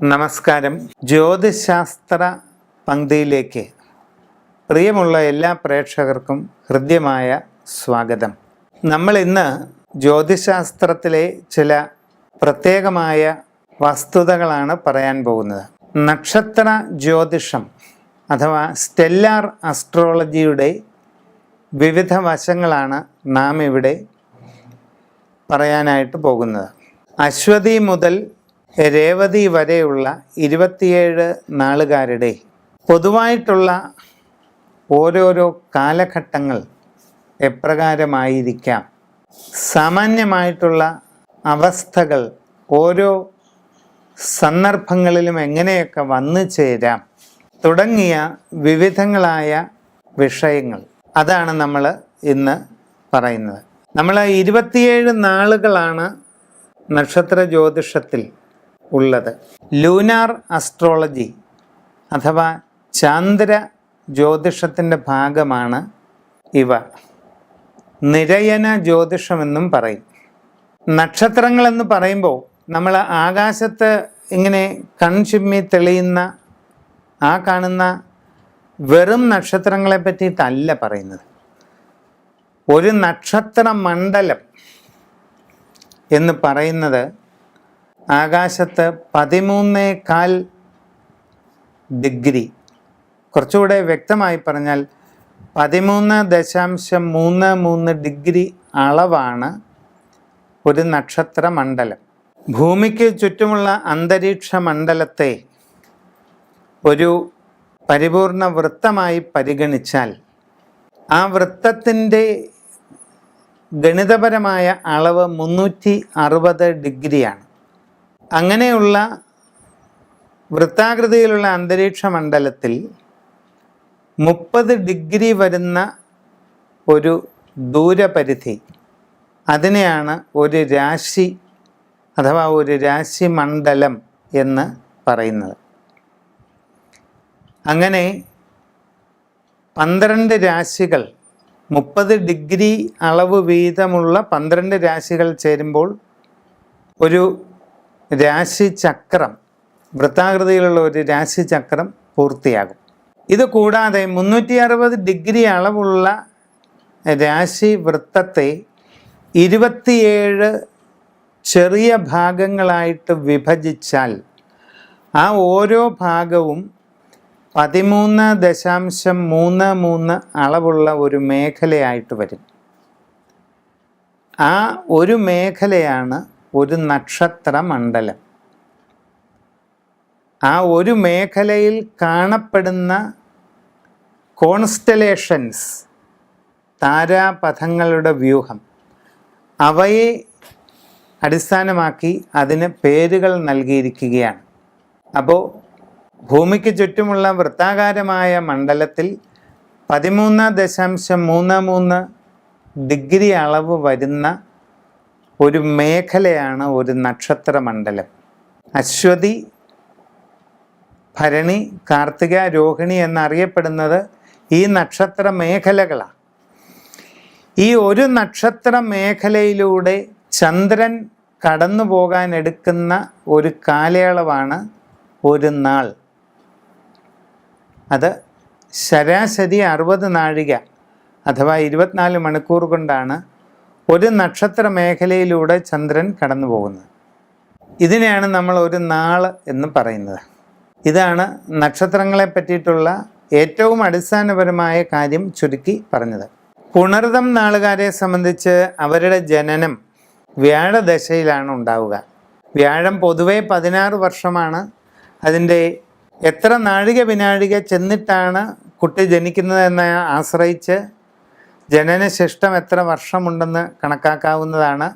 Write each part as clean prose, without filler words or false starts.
നമസ്കാരം. ജ്യോതിശാസ്ത്ര പങ്ക്തിയിലേക്ക് പ്രിയമുള്ള എല്ലാ പ്രേക്ഷകർക്കും ഹൃദ്യമായ സ്വാഗതം. നമ്മൾ ഇന്ന് ജ്യോതിശാസ്ത്രത്തിലെ ചില പ്രത്യേകമായ വസ്തുതകളാണ് പറയാൻ പോകുന്നത്. നക്ഷത്ര ജ്യോതിഷം അഥവാ സ്റ്റെല്ലാർ അസ്ട്രോളജിയുടെ വിവിധ വശങ്ങളാണ് നാം ഇവിടെ പറയാനായിട്ട് പോകുന്നത്. അശ്വതി മുതൽ രേവതി വരെയുള്ള 27 നാളുകാരുടെ പൊതുവായിട്ടുള്ള ഓരോരോ കാലഘട്ടങ്ങൾ എപ്രകാരമായിരിക്കാം, സാമാന്യമായിട്ടുള്ള അവസ്ഥകൾ ഓരോ സന്ദർഭങ്ങളിലും എങ്ങനെയൊക്കെ വന്നു ചേരാം തുടങ്ങിയ വിവിധങ്ങളായ വിഷയങ്ങൾ, അതാണ് നമ്മൾ ഇന്ന് പറയുന്നത്. നമ്മൾ 27 നാളുകളാണ് നക്ഷത്ര ജ്യോതിഷത്തിൽ ഉള്ളത്. ലൂനാർ അസ്ട്രോളജി അഥവാ ചാന്ദ്ര ജ്യോതിഷത്തിൻ്റെ ഭാഗമാണ് ഇവ. നിരയന ജ്യോതിഷമെന്നും പറയും. നക്ഷത്രങ്ങളെന്ന് പറയുമ്പോൾ നമ്മൾ ആകാശത്ത് ഇങ്ങനെ കൺചിമ്മി തെളിയുന്ന ആ കാണുന്ന വെറും നക്ഷത്രങ്ങളെ പറ്റിയിട്ടല്ല പറയുന്നത്. ഒരു നക്ഷത്ര മണ്ഡലം എന്ന് പറയുന്നത് ആകാശത്ത് 13.25 ഡിഗ്രി, കുറച്ചുകൂടെ വ്യക്തമായി പറഞ്ഞാൽ 13.33 ഡിഗ്രി അളവാണ് ഒരു നക്ഷത്ര മണ്ഡലം. ഭൂമിക്ക് ചുറ്റുമുള്ള അന്തരീക്ഷ മണ്ഡലത്തെ ഒരു പരിപൂർണ വൃത്തമായി പരിഗണിച്ചാൽ ആ വൃത്തത്തിൻ്റെ ഗണിതപരമായ അളവ് 360 ഡിഗ്രിയാണ്. അങ്ങനെയുള്ള വൃത്താകൃതിയിലുള്ള അന്തരീക്ഷ മണ്ഡലത്തിൽ 30 ഡിഗ്രി വരുന്ന ഒരു ദൂരപരിധി, അതിനെയാണ് ഒരു രാശി അഥവാ ഒരു രാശി മണ്ഡലം എന്ന് പറയുന്നത്. അങ്ങനെ 12 രാശികൾ, 30 ഡിഗ്രി അളവ് വീതമുള്ള 12 രാശികൾ ചേരുമ്പോൾ ഒരു രാശിചക്രം, വൃത്താകൃതിയിലുള്ള ഒരു രാശിചക്രം പൂർത്തിയാകും. ഇത് കൂടാതെ 360 ഡിഗ്രി അളവുള്ള രാശി വൃത്തത്തെ 27 ചെറിയ ഭാഗങ്ങളായിട്ട് വിഭജിച്ചാൽ ആ ഓരോ ഭാഗവും 13.33 അളവുള്ള ഒരു മേഖലയായിട്ട് വരും. ആ ഒരു മേഖലയാണ് ഒരു നക്ഷത്ര മണ്ഡലം. ആ ഒരു മേഖലയിൽ കാണപ്പെടുന്ന കോൺസ്റ്റലേഷൻസ്, താരാപഥങ്ങളുടെ വ്യൂഹം, അവയെ അടിസ്ഥാനമാക്കി അതിന് പേരുകൾ നൽകിയിരിക്കുകയാണ്. അപ്പോൾ ഭൂമിക്ക് ചുറ്റുമുള്ള വൃത്താകാരമായ മണ്ഡലത്തിൽ 13.33 ഡിഗ്രി അളവ് വരുന്ന ഒരു മേഖലയാണ് ഒരു നക്ഷത്ര മണ്ഡലം. അശ്വതി, ഭരണി, കാർത്തിക, രോഹിണി എന്നറിയപ്പെടുന്നത് ഈ നക്ഷത്ര മേഖലകളാണ്. ഈ ഒരു നക്ഷത്ര മേഖലയിലൂടെ ചന്ദ്രൻ കടന്നു പോകാൻ എടുക്കുന്ന ഒരു കാലയളവാണ് ഒരു നാൾ. അത് ശരാശരി 60 നാഴിക അഥവാ 24 മണിക്കൂർ കൊണ്ടാണ് ഒരു നക്ഷത്ര മേഖലയിലൂടെ ചന്ദ്രൻ കടന്നു പോകുന്നത്. ഇതിനെയാണ് നമ്മൾ ഒരു നാൾ എന്ന് പറയുന്നത്. ഇതാണ് നക്ഷത്രങ്ങളെ പറ്റിയിട്ടുള്ള ഏറ്റവും അടിസ്ഥാനപരമായ കാര്യം ചുരുക്കി പറഞ്ഞത്. പുണർതം നാളുകാരെ സംബന്ധിച്ച് അവരുടെ ജനനം വ്യാഴദശയിലാണ് ഉണ്ടാവുക. വ്യാഴം പൊതുവെ 16 വർഷമാണ്. അതിൻ്റെ എത്ര നാഴിക വിനാഴിക ചെന്നിട്ടാണ് കുട്ടി ജനിക്കുന്നതെന്ന് ആശ്രയിച്ച് ജനനശിഷ്ടം എത്ര വർഷമുണ്ടെന്ന് കണക്കാക്കാവുന്നതാണ്.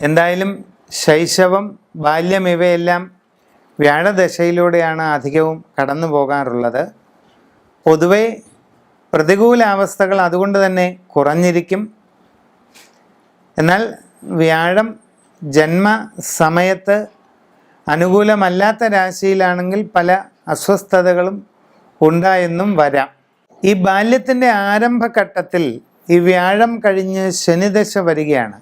എന്തായാലും ശൈശവം, ബാല്യം ഇവയെല്ലാം വ്യാഴദശയിലൂടെയാണ് അധികവും കടന്നു പോകാറുള്ളത്. പൊതുവെ പ്രതികൂല അവസ്ഥകൾ അതുകൊണ്ട് തന്നെ കുറഞ്ഞിരിക്കും. എന്നാൽ വ്യാഴം ജന്മസമയത്ത് അനുകൂലമല്ലാത്ത രാശിയിലാണെങ്കിൽ പല അസ്വസ്ഥതകളും ഉണ്ടായെന്നും വരാം. ഈ ബാല്യത്തിൻ്റെ ആരംഭഘട്ടത്തിൽ ഈ വ്യാഴം കഴിഞ്ഞ് ശനിദശ വരികയാണ്.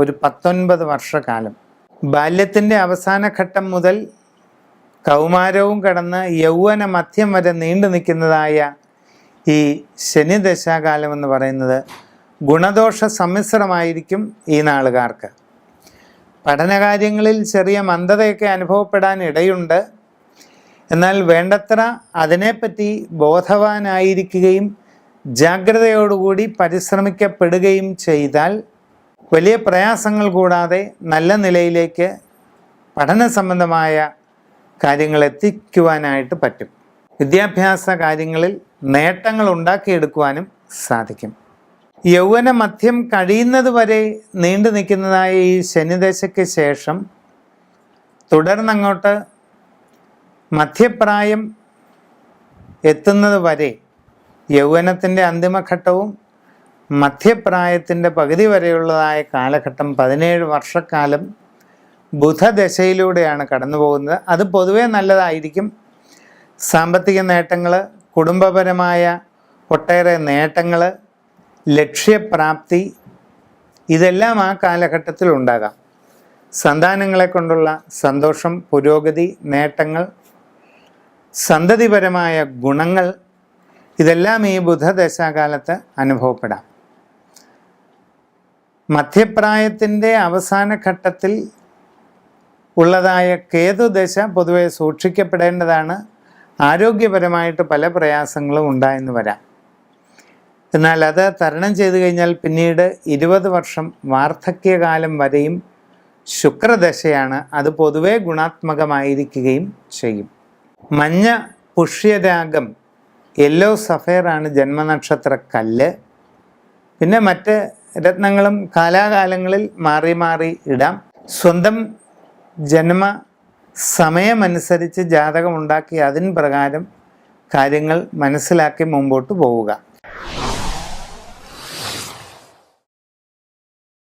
ഒരു 19 വർഷക്കാലം. ബാല്യത്തിൻ്റെ അവസാന ഘട്ടം മുതൽ കൗമാരവും കടന്ന് യൗവന മധ്യം വരെ നീണ്ടു നിൽക്കുന്നതായ ഈ ശനിദശാകാലം എന്ന് പറയുന്നത് ഗുണദോഷ സമ്മിശ്രമായിരിക്കും ഈ നാളുകാർക്ക്. പഠനകാര്യങ്ങളിൽ ചെറിയ മന്ദതയൊക്കെ അനുഭവപ്പെടാൻ ഇടയുണ്ട്. എന്നാൽ വേണ്ടത്ര അതിനെപ്പറ്റി ബോധവാനായിരിക്കുകയും ജാഗ്രതയോടുകൂടി പരിശ്രമിക്കപ്പെടുകയും ചെയ്താൽ വലിയ പ്രയാസങ്ങൾ കൂടാതെ നല്ല നിലയിലേക്ക് പഠന സംബന്ധമായ കാര്യങ്ങൾ എത്തിക്കുവാനായിട്ട് പറ്റും. വിദ്യാഭ്യാസ കാര്യങ്ങളിൽ നേട്ടങ്ങൾ ഉണ്ടാക്കിയെടുക്കുവാനും സാധിക്കും. യൗവന മധ്യം കഴിയുന്നത് വരെ നീണ്ടു നിൽക്കുന്നതായ ഈ ശനിദശയ്ക്ക് ശേഷം തുടർന്നങ്ങോട്ട് മധ്യപ്രായം എത്തുന്നത് വരെ, യൗവനത്തിൻ്റെ അന്തിമഘട്ടവും മധ്യപ്രായത്തിൻ്റെ പകുതി വരെയുള്ളതായ കാലഘട്ടം 17 വർഷക്കാലം ബുധദശയിലൂടെയാണ് കടന്നു പോകുന്നത്. അത് പൊതുവെ നല്ലതായിരിക്കും. സാമ്പത്തിക നേട്ടങ്ങൾ, കുടുംബപരമായ ഒട്ടേറെ നേട്ടങ്ങൾ, ലക്ഷ്യപ്രാപ്തി, ഇതെല്ലാം ആ കാലഘട്ടത്തിൽ ഉണ്ടാകാം. സന്താനങ്ങളെ കൊണ്ടുള്ള സന്തോഷം, പുരോഗതി, നേട്ടങ്ങൾ, സന്തതിപരമായ ഗുണങ്ങൾ, ഇതെല്ലാം ഈ ബുധദശാകാലത്ത് അനുഭവപ്പെടാം. മധ്യപ്രായത്തിൻ്റെ അവസാന ഘട്ടത്തിൽ ഉള്ളതായ കേതുദശ പൊതുവെ സൂക്ഷിക്കപ്പെടേണ്ടതാണ്. ആരോഗ്യപരമായിട്ട് പല പ്രയാസങ്ങളും ഉണ്ടായെന്ന് വരാം. എന്നാൽ അത് തരണം ചെയ്തു കഴിഞ്ഞാൽ പിന്നീട് 20 വർഷം വാർദ്ധക്യകാലം വരെയും ശുക്രദശയാണ്. അത് പൊതുവെ ഗുണാത്മകമായിരിക്കുകയും ചെയ്യും. മഞ്ഞ പുഷ്യരാഗം, യെല്ലോ സഫയറാണ് ജന്മനക്ഷത്ര കല്ല്. പിന്നെ മറ്റ് രത്നങ്ങളും കാലാകാലങ്ങളിൽ മാറി മാറി ഇടാം. സ്വന്തം ജന്മ സമയമനുസരിച്ച് ജാതകമുണ്ടാക്കി അതിൻ പ്രകാരം കാര്യങ്ങൾ മനസ്സിലാക്കി മുമ്പോട്ട് പോവുക.